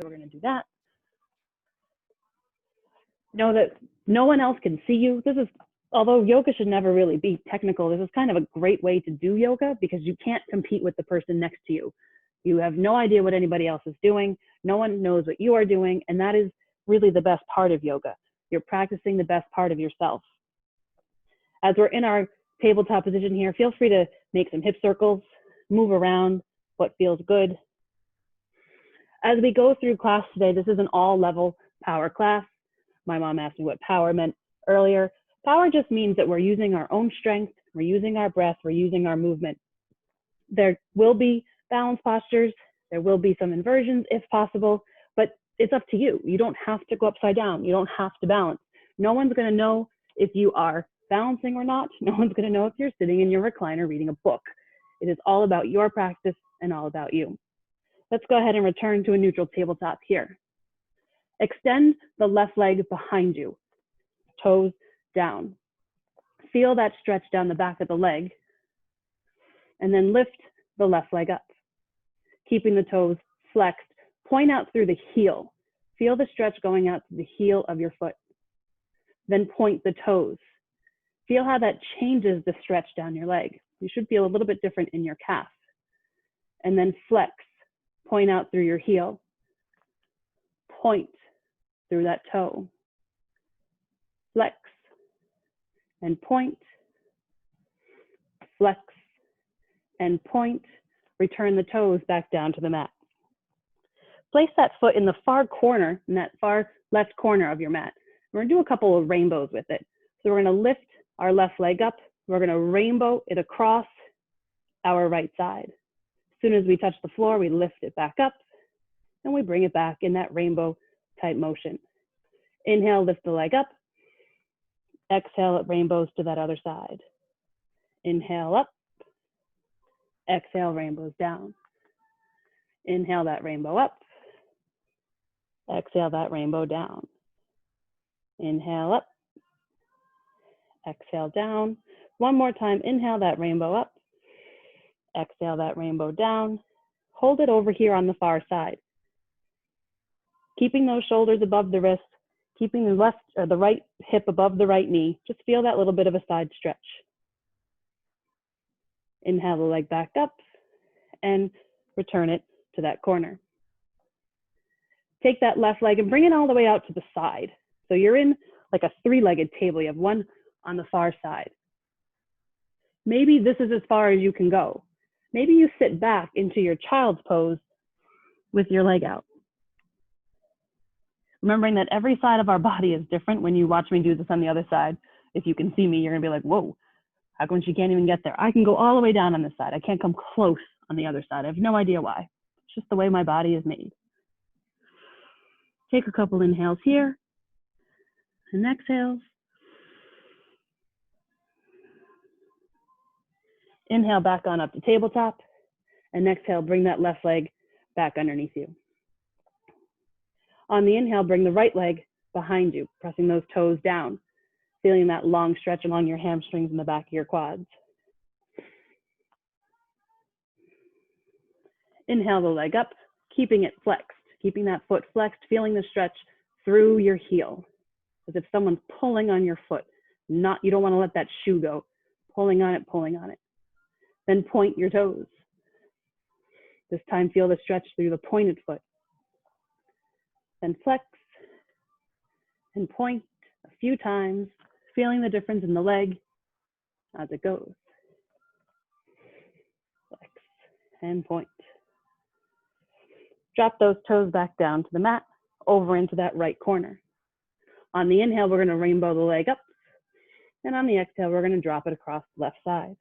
So we're going to do that. Know that no one else can see you. This is, although yoga should never really be technical, this is kind of a great way to do yoga because you can't compete with the person next to you. You have no idea what anybody else is doing. No one knows what you are doing. And that is really the best part of yoga. You're practicing the best part of yourself. As we're in our tabletop position here, feel free to make some hip circles, move around what feels good. As we go through class today, this is an all-level power class. My mom asked me what power meant earlier. Power just means that we're using our own strength, we're using our breath, we're using our movement. There will be balance postures, there will be some inversions if possible, but it's up to you. You don't have to go upside down. You don't have to balance. No one's going to know if you are balancing or not. No one's going to know if you're sitting in your recliner reading a book. It is all about your practice and all about you. Let's go ahead and return to a neutral tabletop here. Extend the left leg behind you, toes down. Feel that stretch down the back of the leg, and then lift the left leg up, keeping the toes flexed. Point out through the heel. Feel the stretch going out to the heel of your foot. Then point the toes. Feel how that changes the stretch down your leg. You should feel a little bit different in your calf. And then flex. Point out through your heel. Point through that toe. Flex and point. Flex and point. Return the toes back down to the mat. Place that foot in the far corner, in that far left corner of your mat. We're gonna do a couple of rainbows with it. So we're gonna lift our left leg up. We're gonna rainbow it across our right side. As soon as we touch the floor, we lift it back up and we bring it back in that rainbow type motion. Inhale, lift the leg up. Exhale, it rainbows to that other side. Inhale up. Exhale, rainbows down. Inhale that rainbow up. Exhale that rainbow down. Inhale up. Exhale down. One more time, inhale that rainbow up. Exhale that rainbow down. Hold it over here on the far side. Keeping those shoulders above the wrist, keeping the left or the right hip above the right knee. Just feel that little bit of a side stretch. Inhale the leg back up and return it to that corner. Take that left leg and bring it all the way out to the side. So you're in like a three-legged table. You have one on the far side. Maybe this is as far as you can go. Maybe you sit back into your child's pose with your leg out. Remembering that every side of our body is different. When you watch me do this on the other side, if you can see me, you're gonna be like, whoa, how come she can't even get there? I can go all the way down on this side. I can't come close on the other side. I have no idea why. It's just the way my body is made. Take a couple inhales here and exhales. Inhale back on up to tabletop, and exhale, bring that left leg back underneath you. On the inhale, bring the right leg behind you, pressing those toes down, feeling that long stretch along your hamstrings and the back of your quads. Inhale the leg up, keeping it flexed, keeping that foot flexed, feeling the stretch through your heel, as if someone's pulling on your foot. You don't want to let that shoe go, pulling on it, pulling on it. Then point your toes. This time, feel the stretch through the pointed foot. Then flex and point a few times, feeling the difference in the leg as it goes. Flex and point. Drop those toes back down to the mat, over into that right corner. On the inhale, we're going to rainbow the leg up. And on the exhale, we're going to drop it across the left side.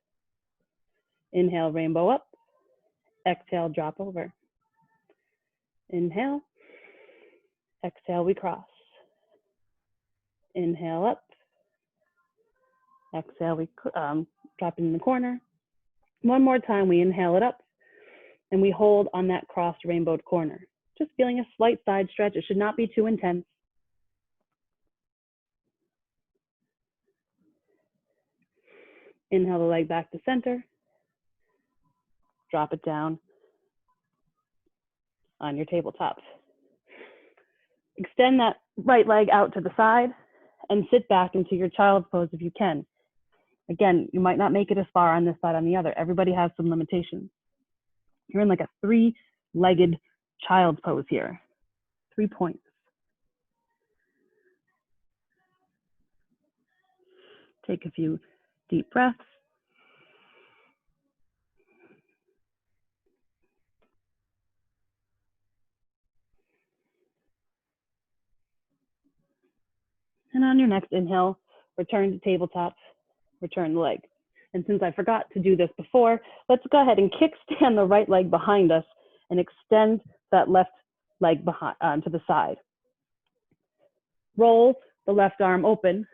Inhale, rainbow up. Exhale, drop over. Inhale. Exhale, we cross. Inhale up. Exhale, we drop it in the corner. One more time, we inhale it up. And we hold on that crossed rainbowed corner. Just feeling a slight side stretch. It should not be too intense. Inhale the leg back to center. Drop it down on your tabletop. Extend that right leg out to the side and sit back into your child's pose if you can. Again, you might not make it as far on this side on the other. Everybody has some limitations. You're in like a three-legged child's pose here. 3 points. Take a few deep breaths. And on your next inhale, return to tabletop, return the leg. And since I forgot to do this before, let's go ahead and kickstand the right leg behind us and extend that left leg behind, to the side. Roll the left arm open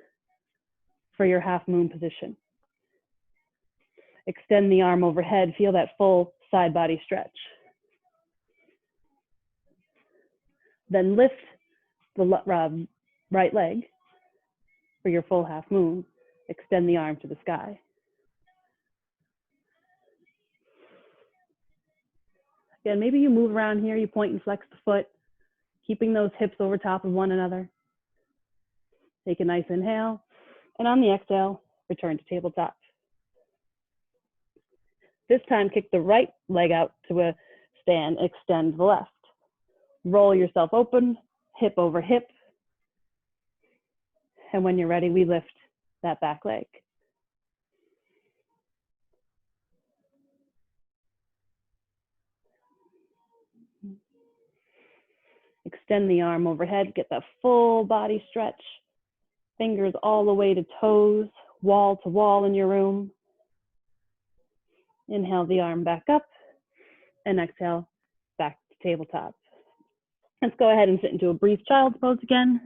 for your half moon position. Extend the arm overhead, feel that full side body stretch. Then lift the right leg for your full half moon. Extend the arm to the sky. Again, maybe you move around here, you point and flex the foot, keeping those hips over top of one another. Take a nice inhale, and on the exhale, return to tabletop. This time, kick the right leg out to a stand, extend the left. Roll yourself open, hip over hip. And when you're ready, we lift that back leg. Extend the arm overhead, get that full body stretch. Fingers all the way to toes, wall to wall in your room. Inhale the arm back up, and exhale back to tabletop. Let's go ahead and sit into a brief child's pose again.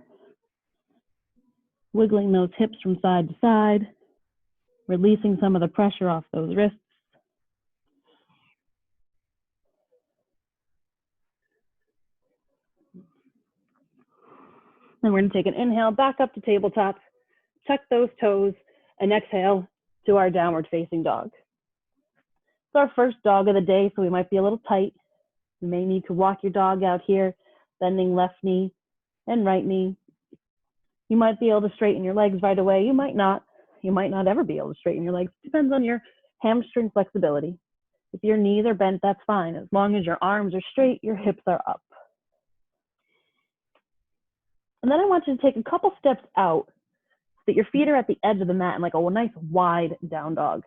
Wiggling those hips from side to side, releasing some of the pressure off those wrists. Then we're going to take an inhale back up to tabletop, tuck those toes, and exhale to our downward facing dog. It's our first dog of the day, so we might be a little tight. You may need to walk your dog out here, bending left knee and right knee. You might be able to straighten your legs right away. You might not. You might not ever be able to straighten your legs. Depends on your hamstring flexibility. If your knees are bent, that's fine. As long as your arms are straight, your hips are up. And then I want you to take a couple steps out so that your feet are at the edge of the mat in like a nice wide down dog.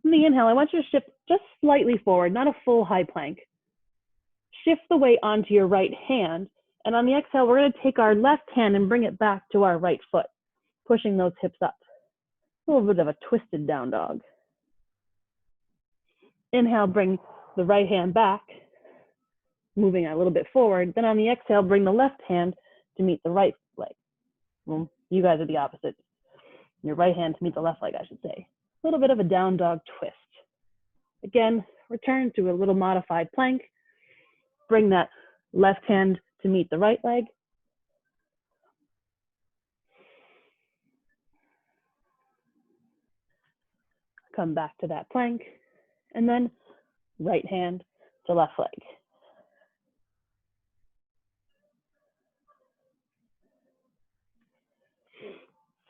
On the inhale, I want you to shift just slightly forward, not a full high plank. Shift the weight onto your right hand. And on the exhale, we're going to take our left hand and bring it back to our right foot, pushing those hips up. A little bit of a twisted down dog. Inhale, bring the right hand back, moving a little bit forward. Then on the exhale, bring the left hand to meet the right leg. Well, you guys are the opposite. Your right hand to meet the left leg, I should say. A little bit of a down dog twist. Again, return to a little modified plank. Bring that left hand to meet the right leg. Come back to that plank. And then right hand to left leg.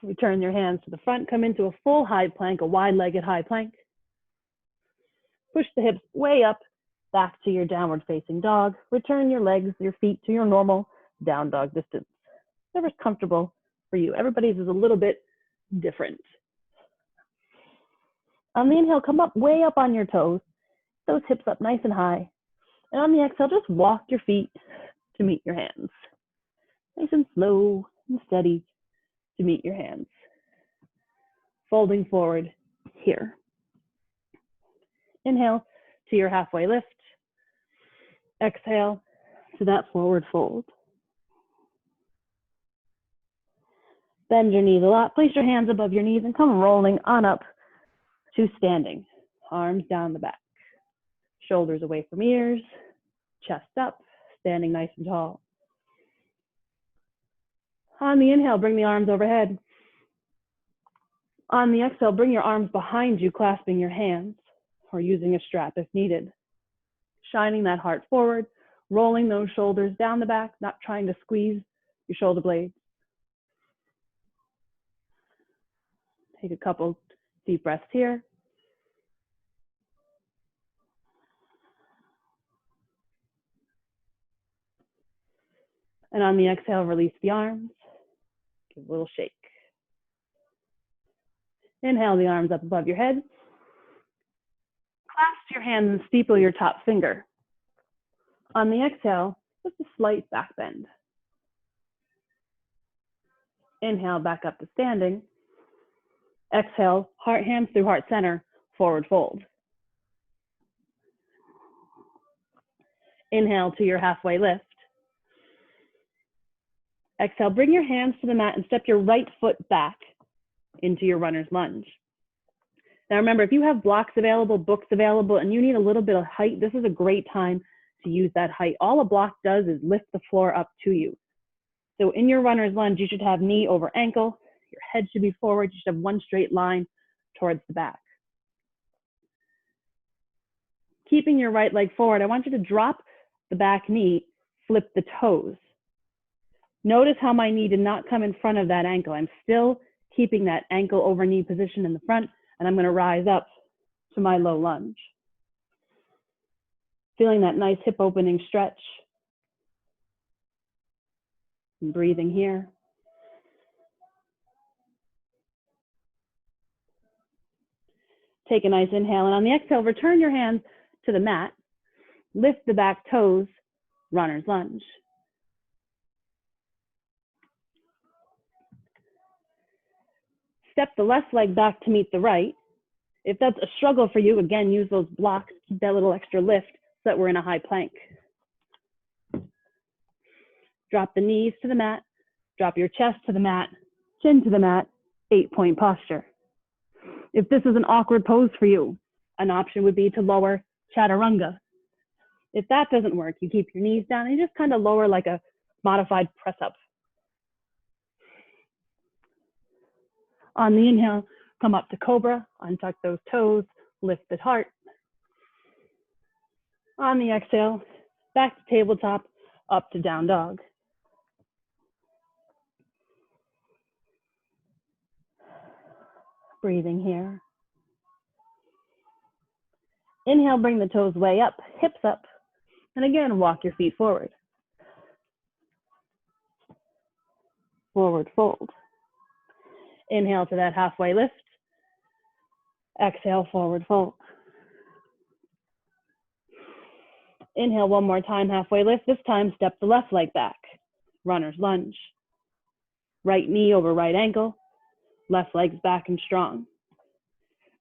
Return your hands to the front. Come into a full high plank, a wide-legged high plank. Push the hips way up, back to your downward facing dog. Return your legs, your feet to your normal down dog distance. Whatever's comfortable for you. Everybody's is a little bit different. On the inhale, come up way up on your toes. Those hips up nice and high. And on the exhale, just walk your feet to meet your hands. Nice and slow and steady to meet your hands. Folding forward here. Inhale to your halfway lift. Exhale to that forward fold. Bend your knees a lot. Place your hands above your knees and come rolling on up to standing. Arms down the back. Shoulders away from ears. Chest up. Standing nice and tall. On the inhale, bring the arms overhead. On the exhale, bring your arms behind you, clasping your hands or using a strap if needed. Shining that heart forward, rolling those shoulders down the back, not trying to squeeze your shoulder blades. Take a couple deep breaths here. And on the exhale, release the arms. Give a little shake. Inhale the arms up above your head. Clasp your hands and steeple your top finger. On the exhale, just a slight back bend. Inhale, back up to standing. Exhale, hands through heart center, forward fold. Inhale to your halfway lift. Exhale, bring your hands to the mat and step your right foot back into your runner's lunge. Now remember, if you have blocks available, books available, and you need a little bit of height, this is a great time to use that height. All a block does is lift the floor up to you. So in your runner's lunge, you should have knee over ankle. Your head should be forward. You should have one straight line towards the back. Keeping your right leg forward, I want you to drop the back knee, flip the toes. Notice how my knee did not come in front of that ankle. I'm still keeping that ankle over knee position in the front, and I'm going to rise up to my low lunge. Feeling that nice hip opening stretch. And breathing here. Take a nice inhale, and on the exhale, return your hands to the mat. Lift the back toes, runner's lunge. Step the left leg back to meet the right. If that's a struggle for you, again, use those blocks, keep that little extra lift so that we're in a high plank. Drop the knees to the mat, drop your chest to the mat, chin to the mat, 8-point posture. If this is an awkward pose for you, an option would be to lower chaturanga. If that doesn't work, you keep your knees down and you just kind of lower like a modified press up. On the inhale, come up to cobra, untuck those toes, lift the heart. On the exhale, back to tabletop, up to down dog. Breathing here. Inhale, bring the toes way up, hips up, and again, walk your feet forward. Forward fold. Inhale to that halfway lift. Exhale, forward fold. Inhale one more time, halfway lift. This time, step the left leg back. Runner's lunge. Right knee over right ankle. Left leg's back and strong.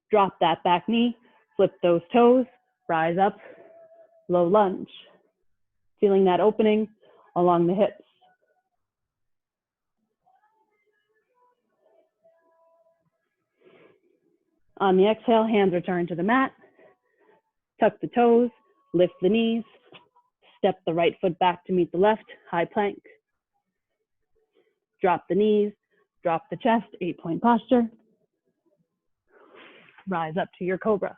Drop that back knee, flip those toes, rise up, low lunge. Feeling that opening along the hips. On the exhale, hands return to the mat. Tuck the toes, lift the knees, step the right foot back to meet the left, high plank. Drop the knees, drop the chest, 8-point posture. Rise up to your cobra.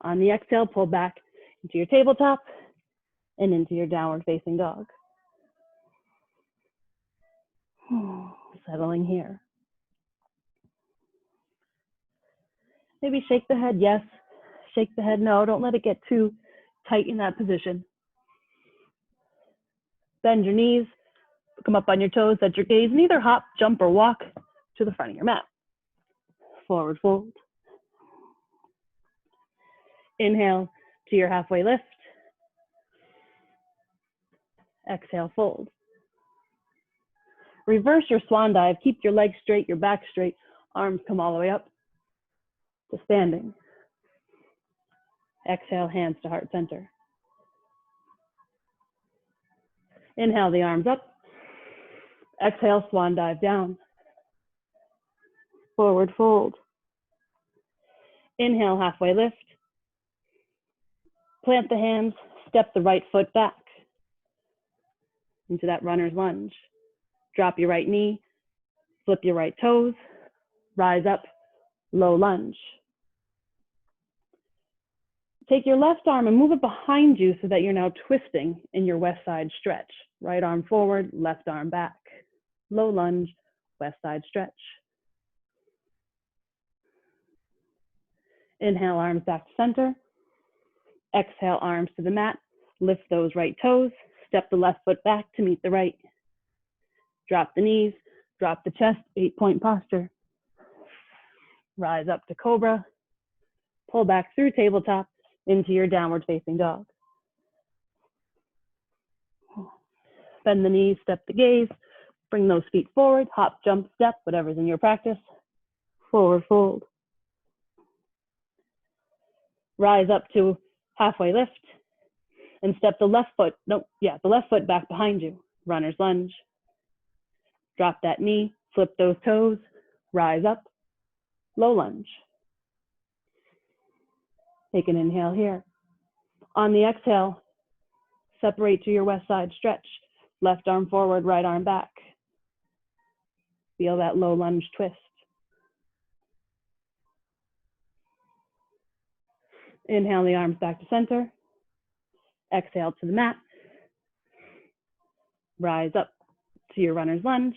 On the exhale, pull back into your tabletop and into your downward facing dog. Settling here. Maybe shake the head yes, shake the head no. Don't let it get too tight in that position. Bend your knees, come up on your toes, set your gaze, and either hop, jump, or walk to the front of your mat. Forward fold. Inhale to your halfway lift. Exhale, fold. Reverse your swan dive. Keep your legs straight, your back straight. Arms come all the way up to standing. Exhale, hands to heart center. Inhale the arms up. Exhale, swan dive down. Forward fold. Inhale, halfway lift. Plant the hands, step the right foot back into that runner's lunge. Drop your right knee, flip your right toes, rise up, low lunge. Take your left arm and move it behind you so that you're now twisting in your west side stretch. Right arm forward, left arm back. Low lunge, west side stretch. Inhale, arms back to center. Exhale, arms to the mat. Lift those right toes. Step the left foot back to meet the right. Drop the knees, drop the chest, 8-point posture. Rise up to cobra. Pull back through tabletop into your downward facing dog. Bend the knees, step the gaze. Bring those feet forward, hop, jump, step, whatever's in your practice. Forward fold. Rise up to halfway lift and step the left foot back behind you. Runner's lunge. Drop that knee, flip those toes, rise up, low lunge. Take an inhale here. On the exhale, separate to your west side stretch. Left arm forward, right arm back. Feel that low lunge twist. Inhale the arms back to center. Exhale to the mat. Rise up to your runner's lunge.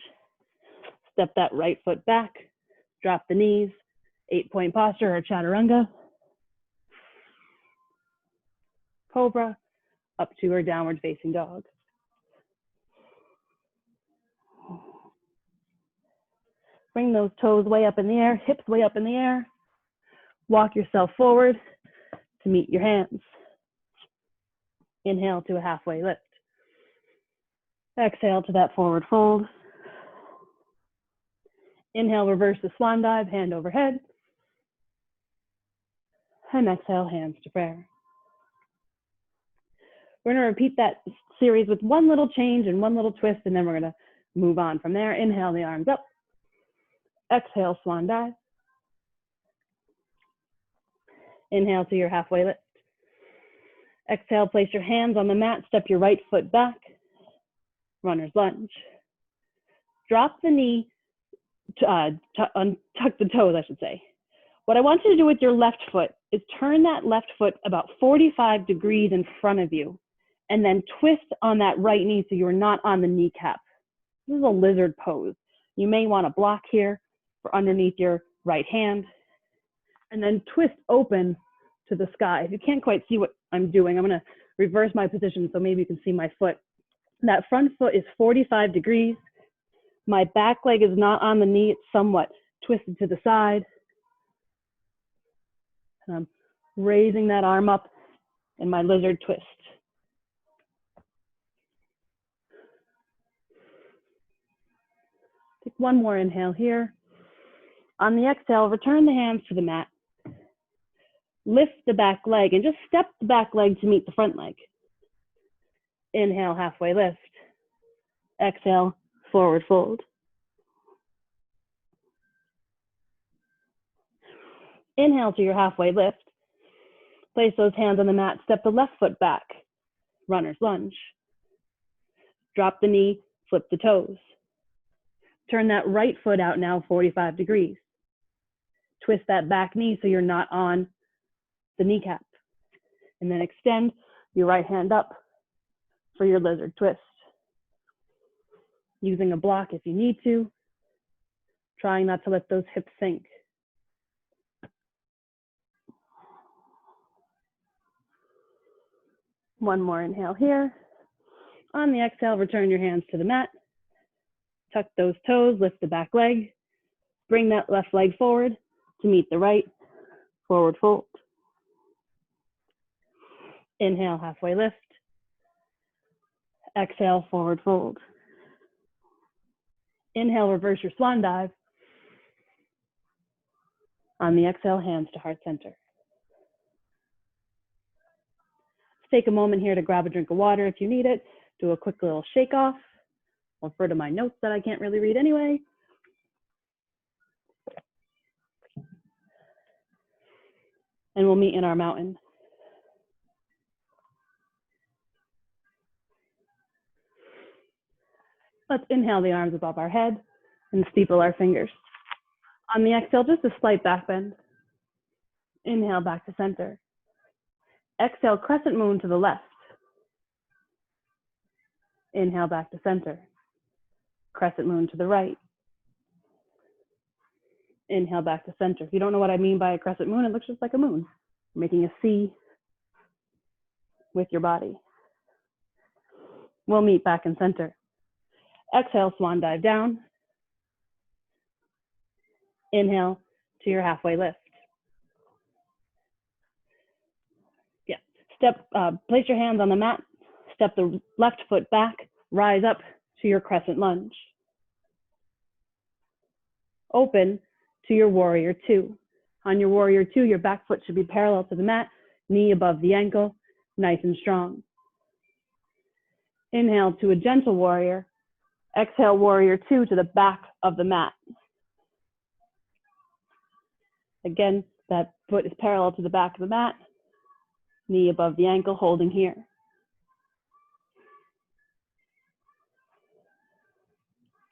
Step that right foot back. Drop the knees. 8-point posture or chaturanga. Cobra up to your downward facing dog. Bring those toes way up in the air, hips way up in the air. Walk yourself forward to meet your hands. Inhale to a halfway lift. Exhale to that forward fold. Inhale, reverse the swan dive, hand overhead. And exhale, hands to prayer. We're going to repeat that series with one little change and one little twist, and then we're going to move on from there. Inhale the arms up. Exhale, swan dive. Inhale to your halfway lift. Exhale, place your hands on the mat, step your right foot back. Runner's lunge. Drop the knee, tuck the toes, I should say. What I want you to do with your left foot is turn that left foot about 45 degrees in front of you, and then twist on that right knee so you're not on the kneecap. This is a lizard pose. You may want to block here for underneath your right hand, and then twist open to the sky. If you can't quite see what I'm doing, I'm going to reverse my position so maybe you can see my foot. That front foot is 45 degrees. My back leg is not on the knee, it's somewhat twisted to the side. And I'm raising that arm up in my lizard twist. Take one more inhale here. On the exhale, return the hands to the mat. Lift the back leg and just step the back leg to meet the front leg. Inhale, halfway lift. Exhale, forward fold. Inhale to your halfway lift. Place those hands on the mat, step the left foot back. Runner's lunge. Drop the knee, flip the toes. Turn that right foot out now 45 degrees. Twist that back knee so you're not on the kneecap. And then extend your right hand up for your lizard twist. Using a block if you need to. Trying not to let those hips sink. One more inhale here. On the exhale, return your hands to the mat. Tuck those toes, lift the back leg. Bring that left leg forward to meet the right. Forward fold. Inhale, halfway lift. Exhale, forward fold. Inhale, reverse your swan dive. On the exhale, hands to heart center. Take a moment here to grab a drink of water if you need it. Do a quick little shake off. I'll refer to my notes that I can't really read anyway. And we'll meet in our mountain. Let's inhale the arms above our head and steeple our fingers. On the exhale, just a slight back bend. Inhale back to center. Exhale, crescent moon to the left. Inhale back to center. Crescent moon to the right. Inhale back to center. If you don't know what I mean by a crescent moon, it looks just like a moon. You're making a C with your body. We'll meet back in center. Exhale, swan dive down. Inhale to your halfway lift. Yeah. Place your hands on the mat. Step the left foot back. Rise up to your crescent lunge. Open to your warrior two. On your warrior two, your back foot should be parallel to the mat, knee above the ankle, nice and strong. Inhale to a gentle warrior. Exhale, warrior two to the back of the mat. Again, that foot is parallel to the back of the mat, knee above the ankle, holding here.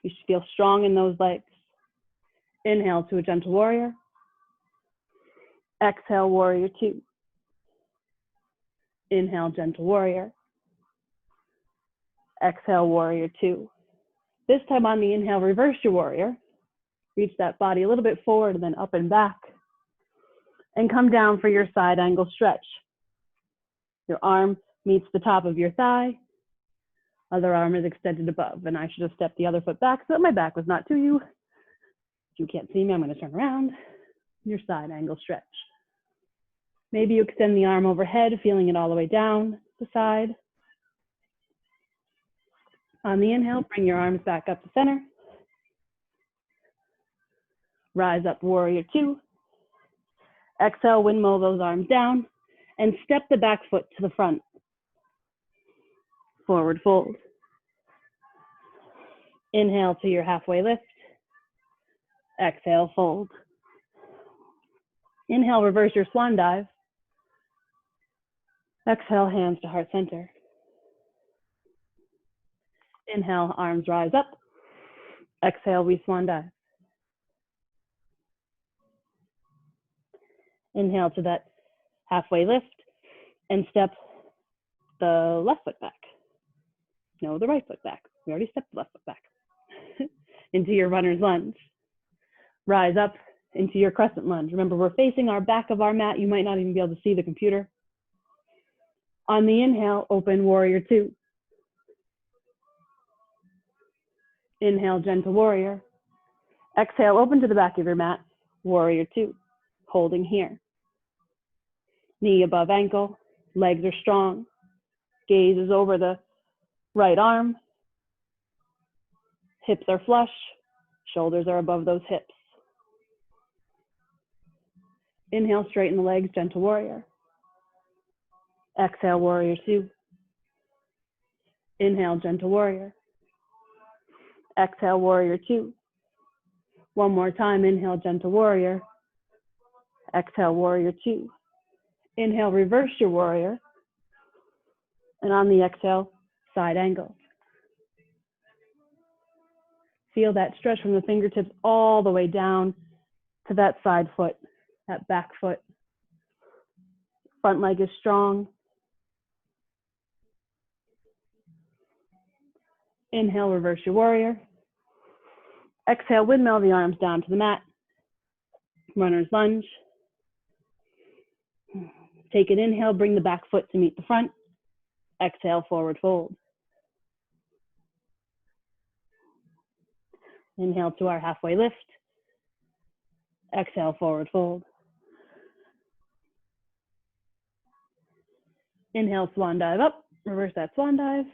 You should feel strong in those legs. Inhale to a gentle warrior. Exhale, warrior two. Inhale, gentle warrior. Exhale, warrior two. This time on the inhale, reverse your warrior. Reach that body a little bit forward and then up and back. And come down for your side angle stretch. Your arm meets the top of your thigh. Other arm is extended above. And I should have stepped the other foot back so that my back was not to you. If you can't see me, I'm going to turn around. Your side angle stretch. Maybe you extend the arm overhead, feeling it all the way down the side. On the inhale, bring your arms back up to center. Rise up, warrior two. Exhale, windmill those arms down and step the back foot to the front. Forward fold. Inhale to your halfway lift. Exhale, fold. Inhale, reverse your swan dive. Exhale, hands to heart center. Inhale, arms rise up. Exhale, we swan dive. Inhale to that halfway lift and step the left foot back. No, the right foot back. We already stepped the left foot back. Into your runner's lunge. Rise up into your crescent lunge. Remember, we're facing our back of our mat. You might not even be able to see the computer. On the inhale, open warrior two. Inhale, gentle warrior. Exhale, open to the back of your mat, warrior two, holding here. Knee above ankle, legs are strong. Gaze is over the right arm. Hips are flush, shoulders are above those hips. Inhale, straighten the legs, gentle warrior. Exhale, warrior two. Inhale, gentle warrior. Exhale, warrior two. One more time, inhale, gentle warrior. Exhale, warrior two. Inhale, reverse your warrior. And on the exhale, side angle. Feel that stretch from the fingertips all the way down to that side foot, that back foot. Front leg is strong. Inhale, reverse your warrior. Exhale, windmill the arms down to the mat. Runner's lunge. Take an inhale, bring the back foot to meet the front. Exhale, forward fold. Inhale to our halfway lift. Exhale, forward fold. Inhale, swan dive up. Reverse that swan dive.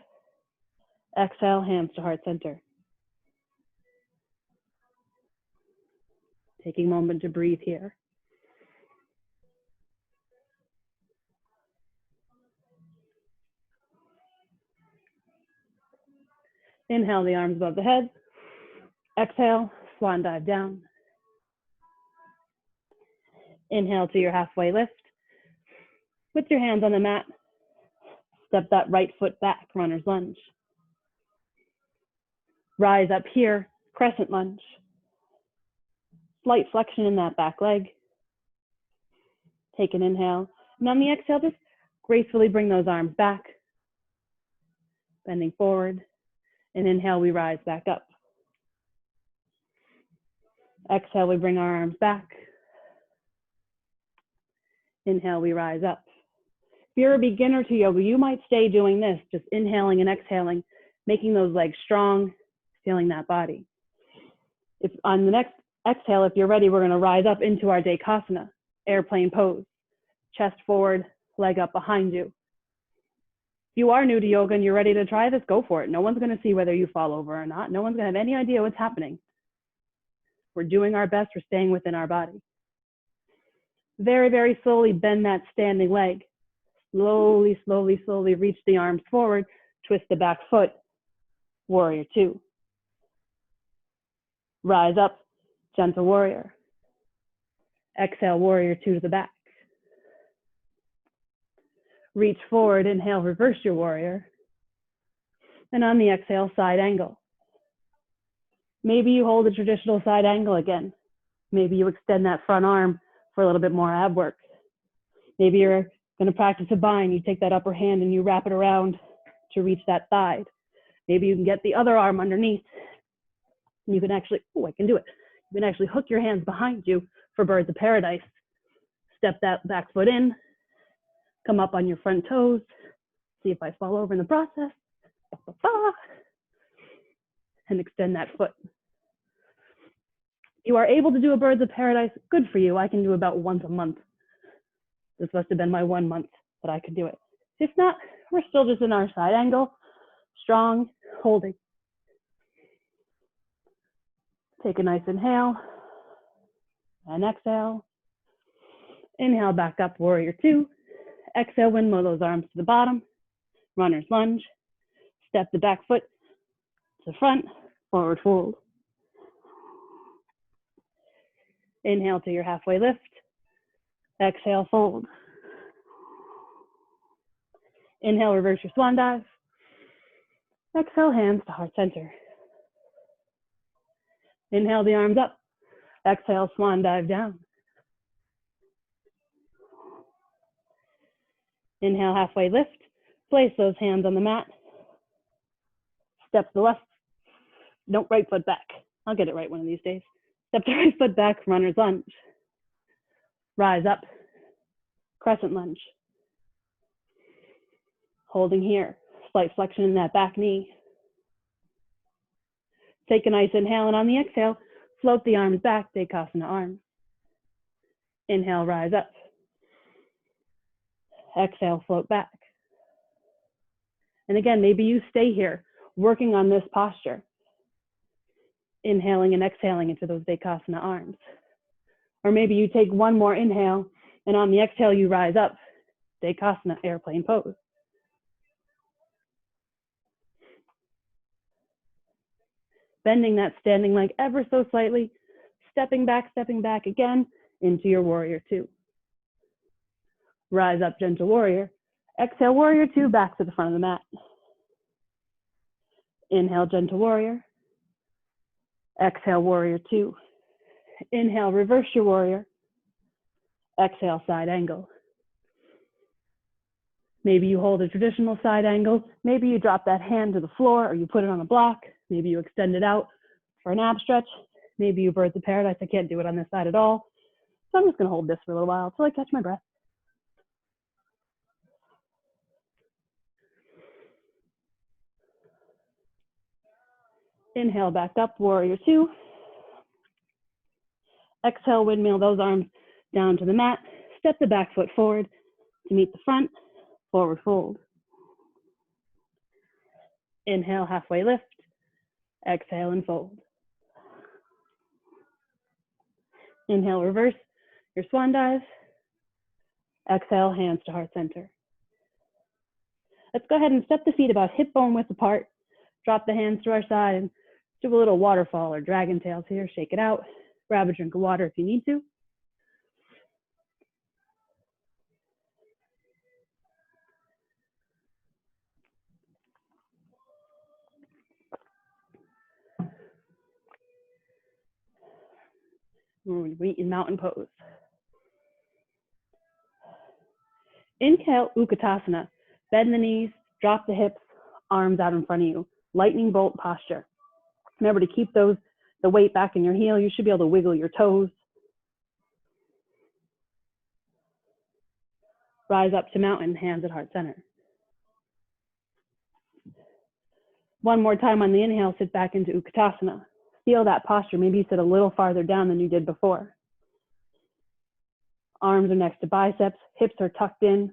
Exhale, hands to heart center. Taking a moment to breathe here. Inhale, the arms above the head. Exhale, swan dive down. Inhale to your halfway lift. With your hands on the mat, step that right foot back, runner's lunge. Rise up here, crescent lunge. Slight flexion in that back leg. Take an inhale. And on the exhale, just Gracefully bring those arms back, bending forward. And inhale, we rise back up. Exhale, we bring our arms back. Inhale, we rise up. If you're a beginner to yoga, you might stay doing this, just inhaling and exhaling, making those legs strong, feeling that body. If on the next exhale, if you're ready, we're going to rise up into our Dekasana, airplane pose. Chest forward, leg up behind you. If you are new to yoga and you're ready to try this, go for it. No one's going to see whether you fall over or not. No one's going to have any idea what's happening. We're doing our best. We're staying within our body. Very, very slowly bend that standing leg. Slowly, slowly, slowly reach the arms forward. Twist the back foot. Warrior two. Rise up, gentle warrior. Exhale, warrior two to the back. Reach forward, inhale, reverse your warrior. And on the exhale, side angle. Maybe you hold a traditional side angle again. Maybe you extend that front arm for a little bit more ab work. Maybe you're going to practice a bind. You take that upper hand and you wrap it around to reach that side. Maybe you can get the other arm underneath. And you can actually, oh, I can do it. You can actually hook your hands behind you for birds of paradise. Step that back foot in. Come up on your front toes. See if I fall over in the process. And extend that foot. You are able to do a birds of paradise. Good for you. I can do about once a month. This must have been my 1 month that I could do it. If not, we're still just in our side angle. Strong, holding. Take a nice inhale and exhale. Inhale back up, warrior two. Exhale, windmill those arms to the bottom. Runner's lunge. Step the back foot to the front, forward fold. Inhale to your halfway lift. Exhale, fold. Inhale, reverse your swan dive. Exhale, hands to heart center. Inhale the arms up. Exhale, swan dive down. Inhale, halfway lift. Place those hands on the mat. Step the left, no, right foot back. I'll get it right one of these days. Step the right foot back, runner's lunge. Rise up, crescent lunge. Holding here, slight flexion in that back knee. Take a nice inhale, and on the exhale, float the arms back, Dekasana arms. Inhale, rise up. Exhale, float back. And again, maybe you stay here, working on this posture. Inhaling and exhaling into those Dekasana arms. Or maybe you take one more inhale, and on the exhale, you rise up, Dekasana airplane pose. Bending that standing leg ever so slightly, stepping back again into your warrior two. Rise up, gentle warrior. Exhale, warrior two, back to the front of the mat. Inhale, gentle warrior. Exhale, warrior two. Inhale, reverse your warrior. Exhale, side angle. Maybe you hold a traditional side angle. Maybe you drop that hand to the floor or you put it on a block. Maybe you extend it out for an ab stretch. Maybe you birds of paradise. I can't do it on this side at all. So I'm just going to hold this for a little while until I catch my breath. Inhale back up, warrior two. Exhale, windmill those arms down to the mat. Step the back foot forward to meet the front, forward fold. Inhale, halfway lift. Exhale and fold. Inhale, reverse your swan dive. Exhale, hands to heart center. Let's go ahead and step the feet about hip bone width apart. Drop the hands to our side and do a little waterfall or dragon tails here. Shake it out. Grab a drink of water if you need to. We in mountain pose. Inhale, Utkatasana. Bend the knees, drop the hips, arms out in front of you. Lightning bolt posture. Remember to keep the weight back in your heel. You should be able to wiggle your toes. Rise up to mountain, hands at heart center. One more time on the inhale, sit back into Utkatasana. Feel that posture. Maybe you sit a little farther down than you did before. Arms are next to biceps, hips are tucked in.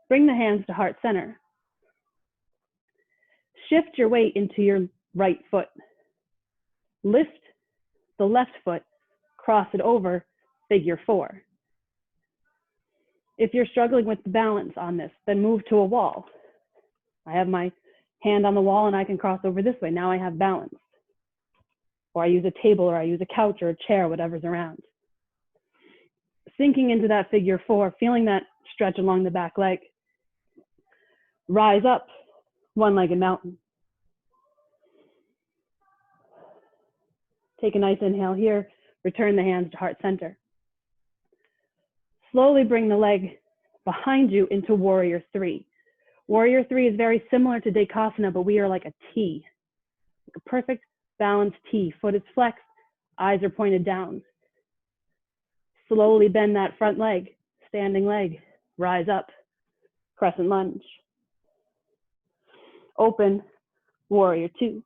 Bring the hands to heart center. Shift your weight into your right foot. Lift the left foot, cross it over, figure four. If you're struggling with the balance on this, then move to a wall. I have my hand on the wall and I can cross over this way. Now I have balance. Or I use a table or I use a couch or a chair, whatever's around. Sinking into that figure four, feeling that stretch along the back leg. Rise up, one-legged mountain. Take a nice inhale here, return the hands to heart center. Slowly bring the leg behind you into warrior three. Warrior three is very similar to Dekasana, but we are like a T, like a perfect balanced T. Foot is flexed, eyes are pointed down. Slowly bend that front leg, standing leg, rise up, crescent lunge. Open, warrior two.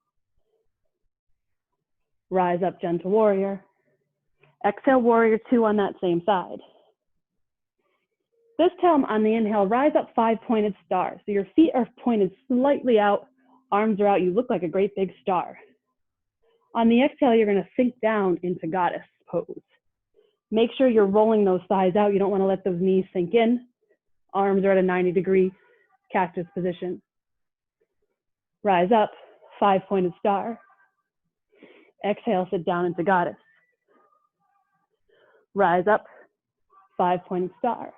Rise up, gentle warrior. Exhale, warrior two on that same side. This time on the inhale, rise up, five-pointed star. So your feet are pointed slightly out, arms are out, you look like a great big star. On the exhale, you're gonna sink down into goddess pose. Make sure you're rolling those thighs out. You don't wanna let those knees sink in. Arms are at a 90-degree cactus position. Rise up, five-pointed star. Exhale, sit down into goddess. Rise up, five-pointed star.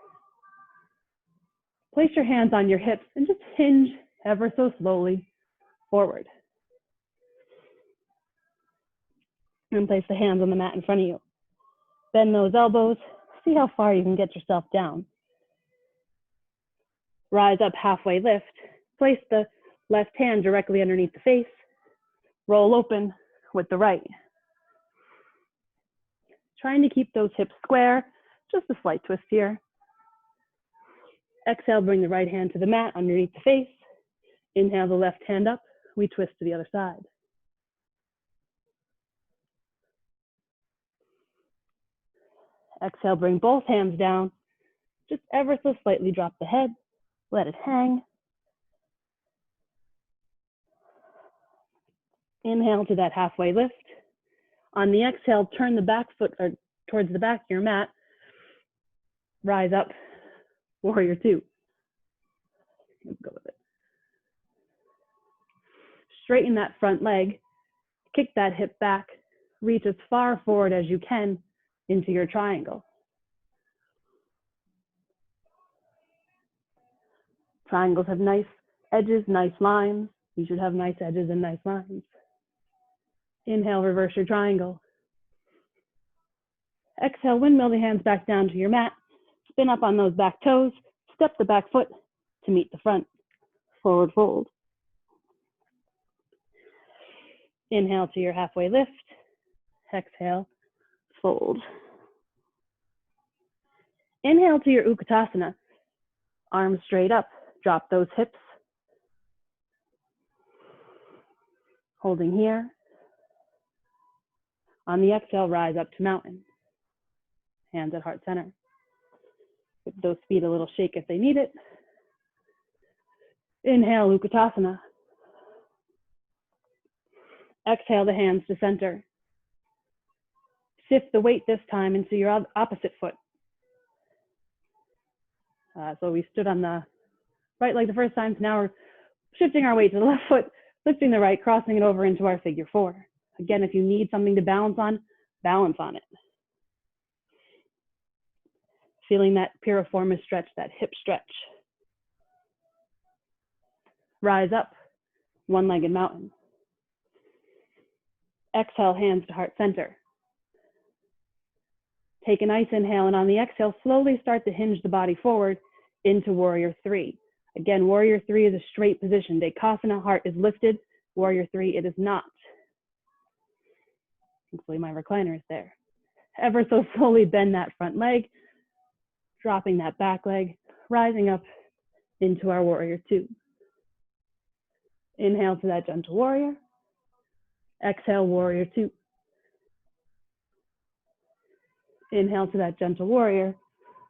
Place your hands on your hips and just hinge ever so slowly forward. And place the hands on the mat in front of you. Bend those elbows. See how far you can get yourself down. Rise up, halfway lift. Place the left hand directly underneath the face. Roll open with the right. Trying to keep those hips square, just a slight twist here. Exhale, bring the right hand to the mat underneath the face. Inhale the left hand up, we twist to the other side. Exhale, bring both hands down. Just ever so slightly drop the head, let it hang. Inhale to that halfway lift. On the exhale, turn the back foot towards the back of your mat. Rise up, warrior two. Let's go with it. Straighten that front leg, kick that hip back, reach as far forward as you can into your triangle. Triangles have nice edges, nice lines. You should have nice edges and nice lines. Inhale, reverse your triangle. Exhale, windmill the hands back down to your mat. Spin up on those back toes. Step the back foot to meet the front. Forward fold. Inhale to your halfway lift. Exhale, fold. Inhale to your Utkatasana. Arms straight up. Drop those hips. Holding here. On the exhale, rise up to mountain. Hands at heart center. Give those feet a little shake if they need it. Inhale, Utkatasana. Exhale the hands to center. Shift the weight this time into your opposite foot. So we stood on the right leg the first time, so now we're shifting our weight to the left foot, lifting the right, crossing it over into our figure four. Again, if you need something to balance on it. Feeling that piriformis stretch, that hip stretch. Rise up, one-legged mountain. Exhale, hands to heart center. Take a nice inhale, and on the exhale, slowly start to hinge the body forward. into warrior three. Again, warrior three is a straight position. Dekasana, heart is lifted. Warrior three, it is not. Hopefully my recliner is there. Ever so slowly bend that front leg, dropping that back leg, rising up into our warrior two. Inhale to that gentle warrior. Exhale, warrior two. Inhale to that gentle warrior.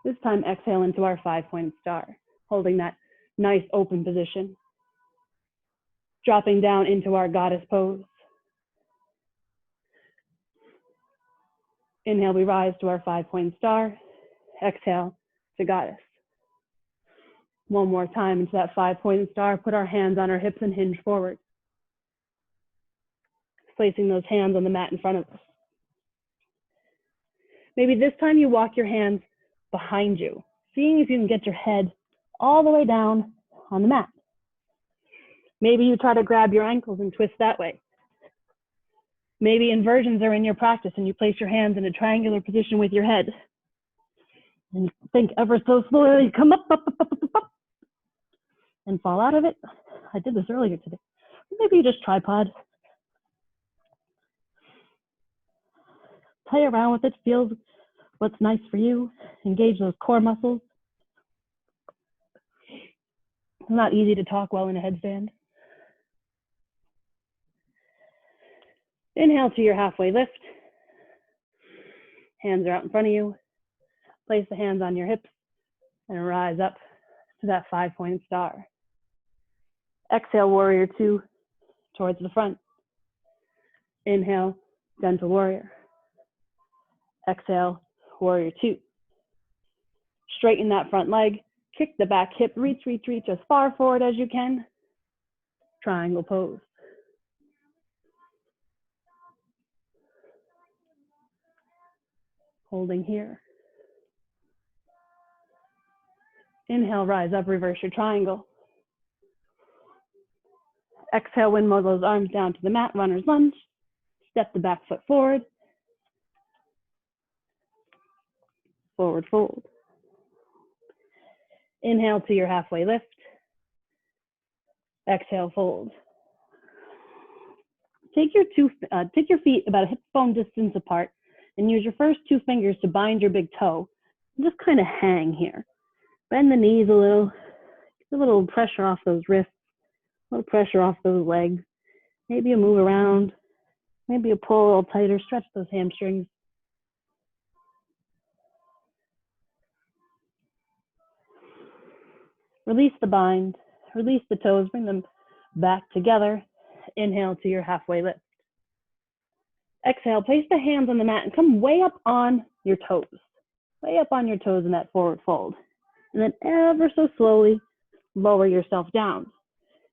This time exhale into our 5-point star, holding that nice open position. Dropping down into our goddess pose. Inhale, we rise to our 5-point star. Exhale to goddess. One more time into that 5-point star. Put our hands on our hips and hinge forward. Placing those hands on the mat in front of us. Maybe this time you walk your hands behind you, seeing if you can get your head all the way down on the mat. Maybe you try to grab your ankles and twist that way. Maybe inversions are in your practice and you place your hands in a triangular position with your head. And think ever so slowly, come up, and fall out of it. I did this earlier today. Maybe you just tripod. Play around with it, feel what's nice for you. Engage those core muscles. It's not easy to talk while in a headstand. Inhale to your halfway lift. Hands are out in front of you. Place the hands on your hips and rise up to that 5-point star. Exhale, warrior two towards the front. Inhale, gentle warrior. Exhale, warrior two. Straighten that front leg. Kick the back hip. Reach as far forward as you can. Triangle pose. Holding here. Inhale, rise up, reverse your triangle. Exhale, windmill those arms down to the mat, runner's lunge. Step the back foot forward. Forward fold. Inhale to your halfway lift. Exhale, fold. Take your feet about a hip bone distance apart and use your first 2 fingers to bind your big toe. Just kind of hang here. Bend the knees a little. Get a little pressure off those wrists. A little pressure off those legs. Maybe you move around. Maybe you pull a little tighter. Stretch those hamstrings. Release the bind. Release the toes. Bring them back together. Inhale to your halfway lift. Exhale, place the hands on the mat and come way up on your toes. Way up on your toes in that forward fold. And then ever so slowly lower yourself down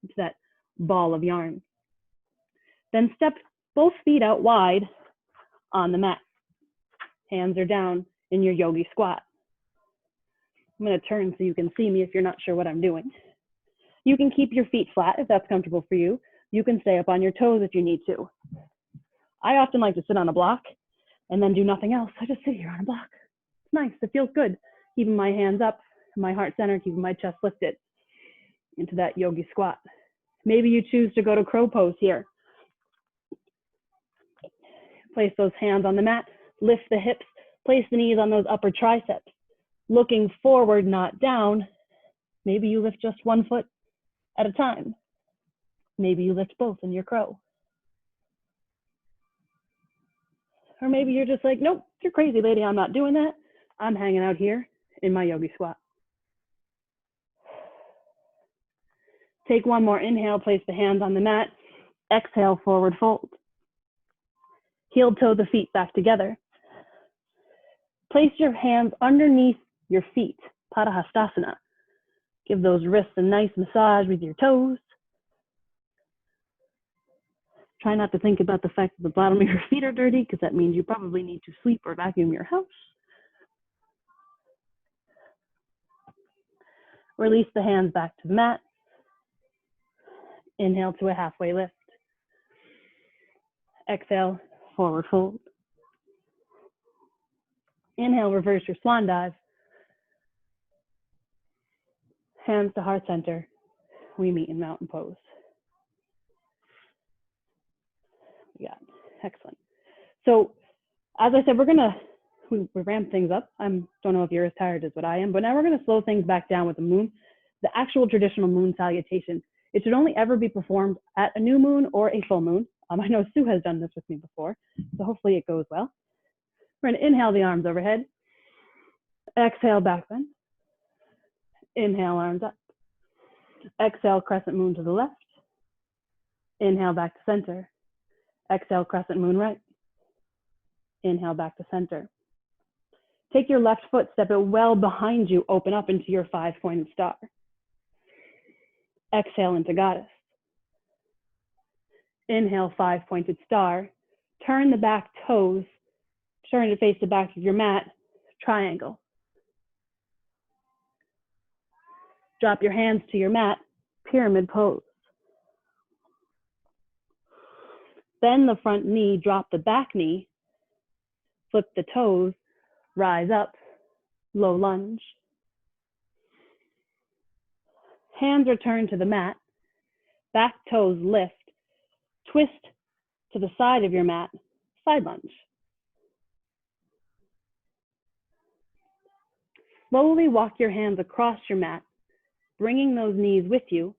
into that ball of yarn. Then step both feet out wide on the mat. Hands are down in your yogi squat. I'm going to turn so you can see me if you're not sure what I'm doing. You can keep your feet flat if that's comfortable for you. You can stay up on your toes if you need to. I often like to sit on a block and then do nothing else. I just sit here on a block. It's nice. It feels good. Keeping my hands up, my heart center, keeping my chest lifted into that yogi squat. Maybe you choose to go to crow pose here. Place those hands on the mat, lift the hips, place the knees on those upper triceps. Looking forward, not down. Maybe you lift just 1 foot at a time. Maybe you lift both in your crow. Or maybe you're just like, nope, you're crazy, lady. I'm not doing that. I'm hanging out here in my yogi squat. Take one more inhale, place the hands on the mat. Exhale, forward fold. Heel toe the feet back together. Place your hands underneath your feet, Padahastasana. Give those wrists a nice massage with your toes. Try not to think about the fact that the bottom of your feet are dirty, because that means you probably need to sweep or vacuum your house. Release the hands back to the mat. Inhale to a halfway lift. Exhale, forward fold. Inhale, reverse your swan dive. Hands to heart center. We meet in mountain pose. Yeah, excellent. So as I said, we ramp things up. I don't know if you're as tired as what I am, but now we're gonna slow things back down with the moon. The actual traditional moon salutation, it should only ever be performed at a new moon or a full moon. I know Sue has done this with me before, so hopefully it goes well. We're gonna inhale the arms overhead. Exhale, back bend. Inhale, arms up. Exhale, crescent moon to the left. Inhale, back to center. Exhale, crescent moon right. Inhale, back to center. Take your left foot, step it well behind you, open up into your 5-pointed star. Exhale into goddess. Inhale, 5-pointed star. Turn the back toes, turn to face the back of your mat, triangle. Drop your hands to your mat, pyramid pose. Bend the front knee, drop the back knee, flip the toes, rise up, low lunge. Hands return to the mat, back toes lift, twist to the side of your mat, side lunge. Slowly walk your hands across your mat, bringing those knees with you,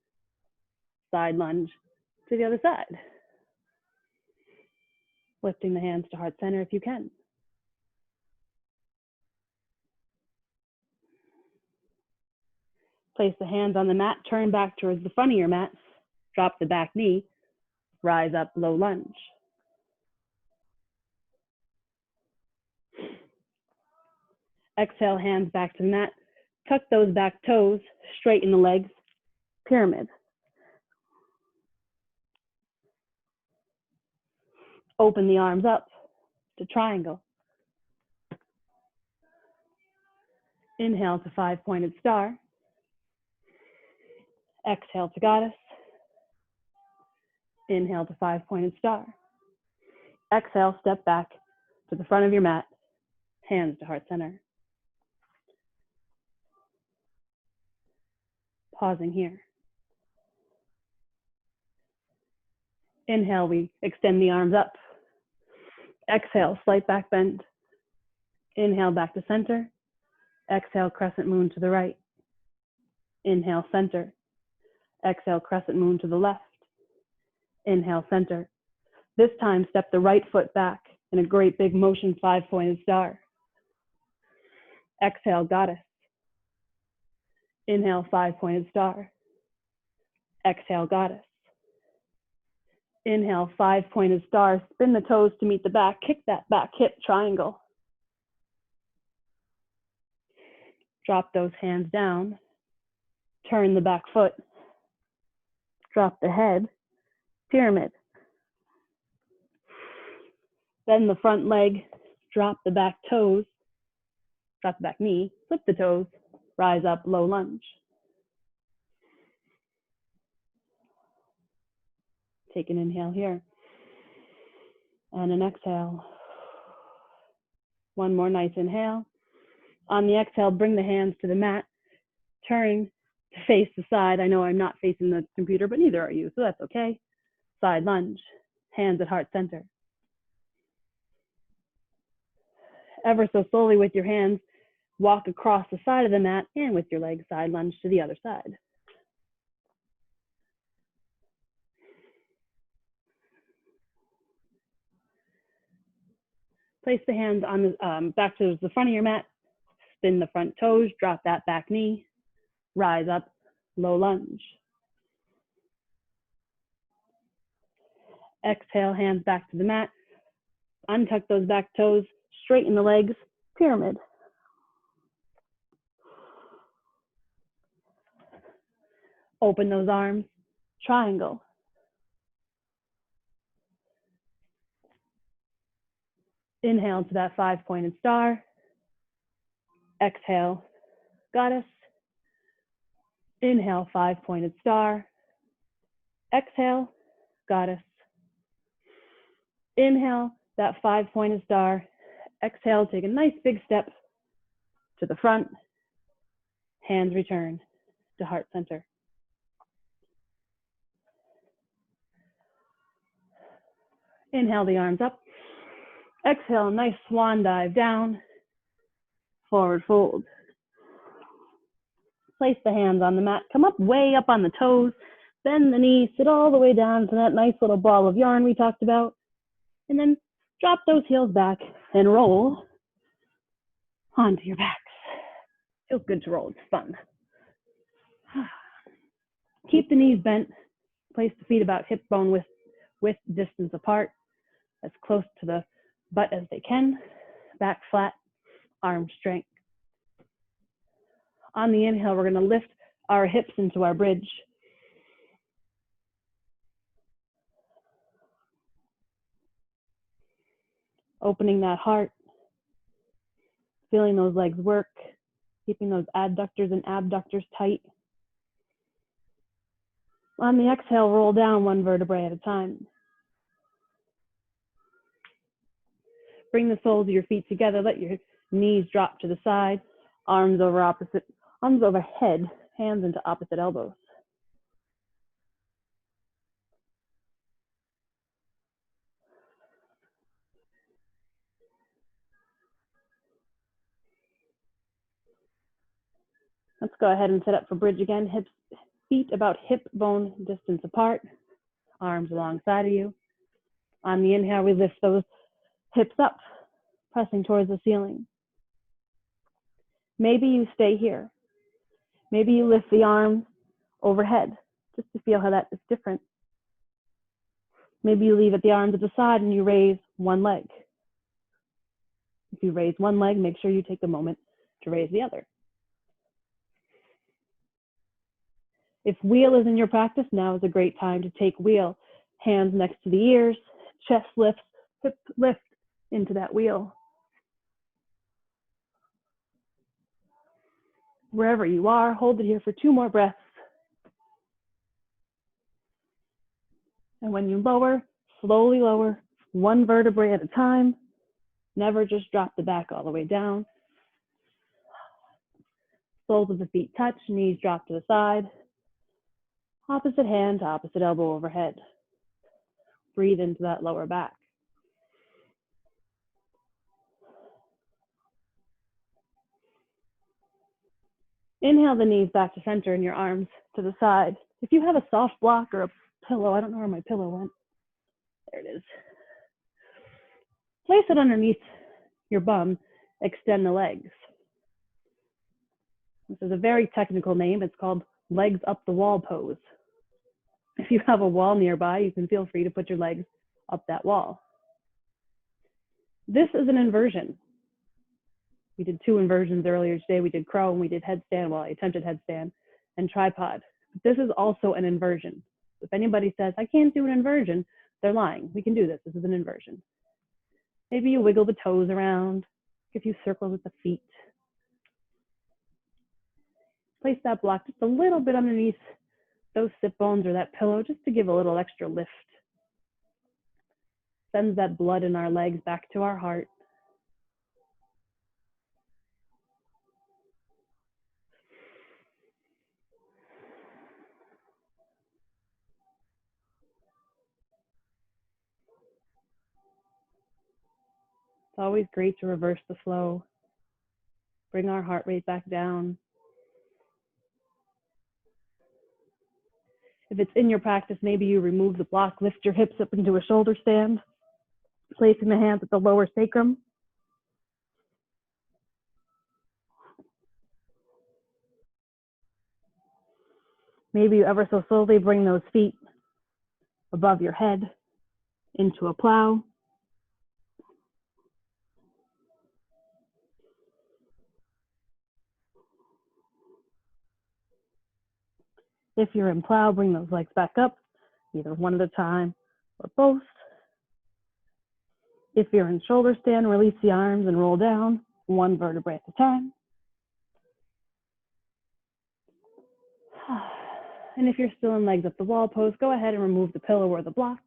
side lunge to the other side. Lifting the hands to heart center if you can. Place the hands on the mat, turn back towards the front of your mat, drop the back knee, rise up, low lunge. Exhale, hands back to the mat, tuck those back toes, straighten the legs, pyramid. Open the arms up to triangle. Inhale to 5-pointed star. Exhale to goddess. Inhale to 5-pointed star. Exhale, step back to the front of your mat, hands to heart center. Pausing here. Inhale, we extend the arms up. Exhale, slight back bend. Inhale, back to center. Exhale, crescent moon to the right. Inhale, center. Exhale, crescent moon to the left. Inhale, center. This time, step the right foot back in a great big motion 5-pointed star. Exhale, goddess. Inhale, 5-pointed star. Exhale, goddess. Inhale, 5-pointed star. Spin the toes to meet the back. Kick that back hip, triangle. Drop those hands down. Turn the back foot. Drop the head, pyramid. Bend the front leg, drop the back toes, drop the back knee, flip the toes, rise up, low lunge. Take an inhale here. And an exhale. One more nice inhale. On the exhale, bring the hands to the mat. Turn to face the side. I know I'm not facing the computer, but neither are you, so that's okay. Side lunge, hands at heart center. Ever so slowly with your hands, walk across the side of the mat and with your legs side lunge to the other side. Place the hands on the back to the front of your mat, spin the front toes, drop that back knee, rise up, low lunge. Exhale, hands back to the mat, untuck those back toes, straighten the legs, pyramid. Open those arms, triangle. Inhale to that 5-pointed star. Exhale, goddess. Inhale, 5-pointed star. Exhale, goddess. Inhale, that 5-pointed star. Exhale, take a nice big step to the front. Hands return to heart center. Inhale the arms up. Exhale, nice swan dive down. Forward fold. Place the hands on the mat. Come up way up on the toes. Bend the knees. Sit all the way down to that nice little ball of yarn we talked about. And then drop those heels back and roll onto your backs. Feels good to roll. It's fun. Keep the knees bent. Place the feet about hip bone width distance apart, as close to the butt as they can. Back flat, arm straight. On the inhale, we're going to lift our hips into our bridge. Opening that heart, feeling those legs work, keeping those adductors and abductors tight. On the exhale, roll down one vertebrae at a time. Bring the soles of your feet together. Let your knees drop to the side. Arms overhead, hands into opposite elbows. Let's go ahead and set up for bridge again. Feet about hip bone distance apart. Arms alongside of you. On the inhale, we lift those hips up, pressing towards the ceiling. Maybe you stay here. Maybe you lift the arms overhead, just to feel how that is different. Maybe you leave at the arms at the side and you raise one leg. If you raise one leg, make sure you take a moment to raise the other. If wheel is in your practice, now is a great time to take wheel. Hands next to the ears, chest lifts, hip lift into that wheel. Wherever you are, hold it here for 2 more breaths. And when you lower, slowly lower, 1 vertebrae at a time. Never just drop the back all the way down. Soles of the feet touch, knees drop to the side. Opposite hand to opposite elbow overhead. Breathe into that lower back. Inhale the knees back to center and your arms to the side. If you have a soft block or a pillow, I don't know where my pillow went. There it is. Place it underneath your bum. Extend the legs. This is a very technical name. It's called legs up the wall pose. If you have a wall nearby, you can feel free to put your legs up that wall. This is an inversion. We did 2 inversions earlier today. We did crow and we did headstand. Well, I attempted headstand and tripod. But this is also an inversion. If anybody says, I can't do an inversion, they're lying. We can do this. This is an inversion. Maybe you wiggle the toes around, a few circles with the feet. Place that block just a little bit underneath those sit bones or that pillow, just to give a little extra lift. Sends that blood in our legs back to our heart. It's always great to reverse the flow. Bring our heart rate back down. If it's in your practice, maybe you remove the block, lift your hips up into a shoulder stand, placing the hands at the lower sacrum. Maybe you ever so slowly bring those feet above your head into a plow. If you're in plow, bring those legs back up, either one at a time or both. If you're in shoulder stand, release the arms and roll down, 1 vertebrae at a time. And if you're still in legs up the wall pose, go ahead and remove the pillow or the block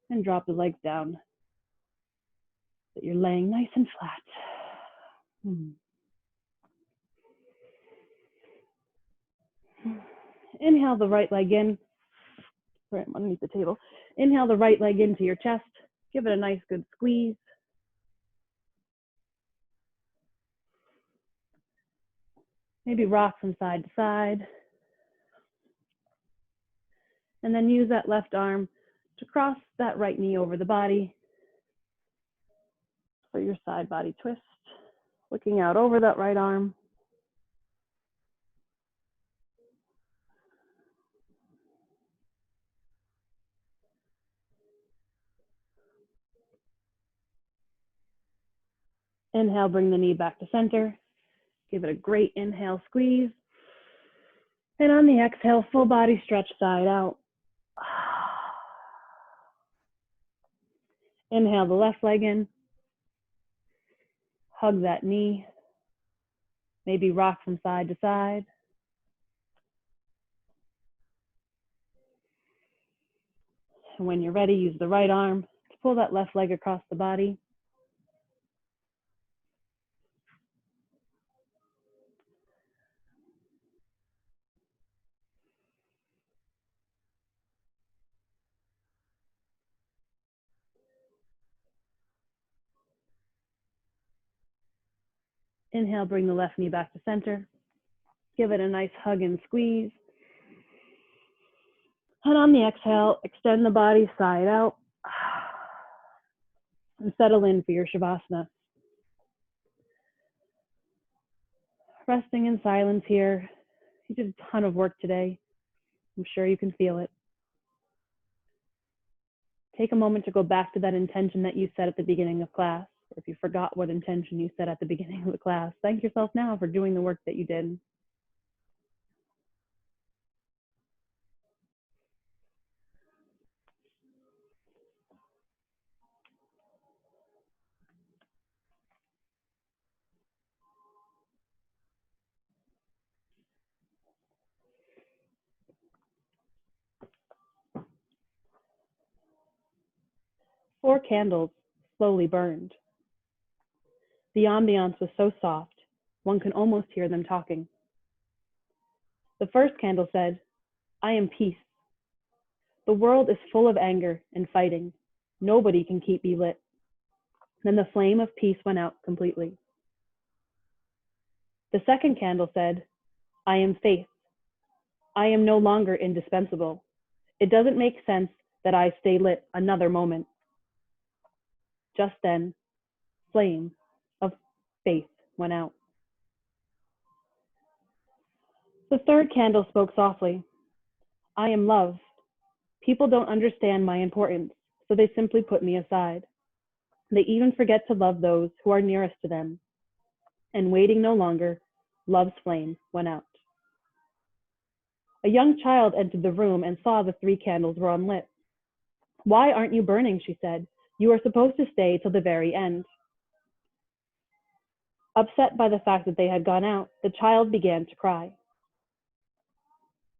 and drop the legs down so that you're laying nice and flat. Inhale the right leg in. Sorry, I'm underneath the table. Inhale the right leg into your chest. Give it a nice good squeeze. Maybe rock from side to side. And then use that left arm to cross that right knee over the body for your side body twist. Looking out over that right arm. Inhale, bring the knee back to center. Give it a great inhale, squeeze. And on the exhale, full body stretch side out. Inhale the left leg in. Hug that knee. Maybe rock from side to side. And when you're ready, use the right arm to pull that left leg across the body. Inhale, bring the left knee back to center. Give it a nice hug and squeeze. And on the exhale, extend the body side out. And settle in for your Shavasana. Resting in silence here. You did a ton of work today. I'm sure you can feel it. Take a moment to go back to that intention that you set at the beginning of class. Or if you forgot what intention you set at the beginning of the class, thank yourself now for doing the work that you did. Four candles slowly burned. The ambiance was so soft, one can almost hear them talking. The first candle said, "I am peace. The world is full of anger and fighting. Nobody can keep me lit." Then the flame of peace went out completely. The second candle said, "I am faith. I am no longer indispensable. It doesn't make sense that I stay lit another moment." Just then, flame of faith went out. The third candle spoke softly. "I am love. People don't understand my importance, so they simply put me aside. They even forget to love those who are nearest to them." And waiting no longer, love's flame went out. A young child entered the room and saw the three candles were unlit. "Why aren't you burning?" she said. "You are supposed to stay till the very end." Upset by the fact that they had gone out, the child began to cry.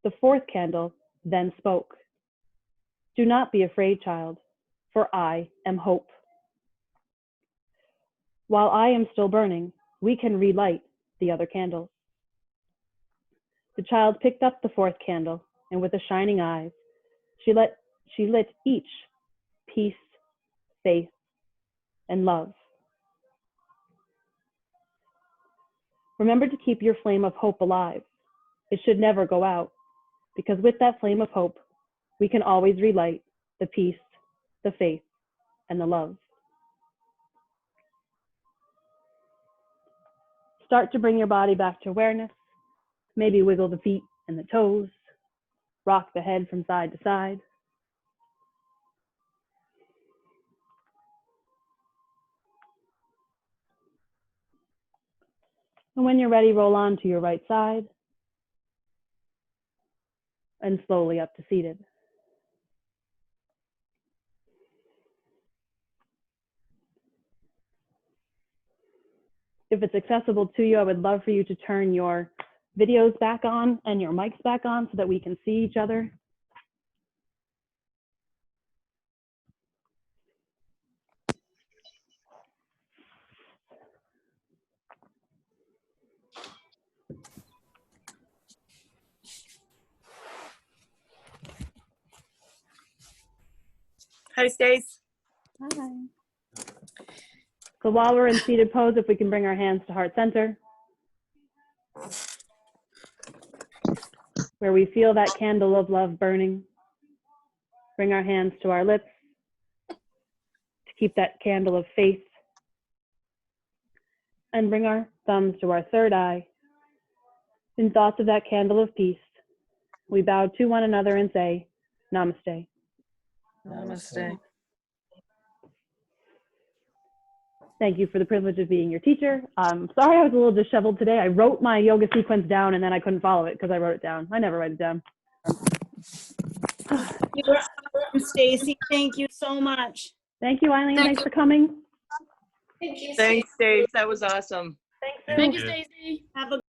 The fourth candle then spoke. "Do not be afraid, child, for I am hope. While I am still burning, we can relight the other candles." The child picked up the fourth candle, and with the shining eyes, she lit each peace, faith, and love. Remember to keep your flame of hope alive. It should never go out, because with that flame of hope, we can always relight the peace, the faith, and the love. Start to bring your body back to awareness. Maybe wiggle the feet and the toes. Rock the head from side to side. And when you're ready, roll on to your right side and slowly up to seated. If it's accessible to you, I would love for you to turn your videos back on and your mics back on so that we can see each other. Hi, Stace. Hi. So while we're in seated pose, if we can bring our hands to heart center, where we feel that candle of love burning. Bring our hands to our lips to keep that candle of faith. And bring our thumbs to our third eye. In thoughts of that candle of peace, we bow to one another and say, Namaste. Namaste. Thank you for the privilege of being your teacher. Sorry I was a little disheveled today. I wrote my yoga sequence down and then I couldn't follow it because I wrote it down. I never write it down. You're awesome, Stacy. Thank you so much. Thank you, Eileen. Thanks for coming. Thanks, Stace. That was awesome. Thanks, Sue. Thank you, Stacy. Have a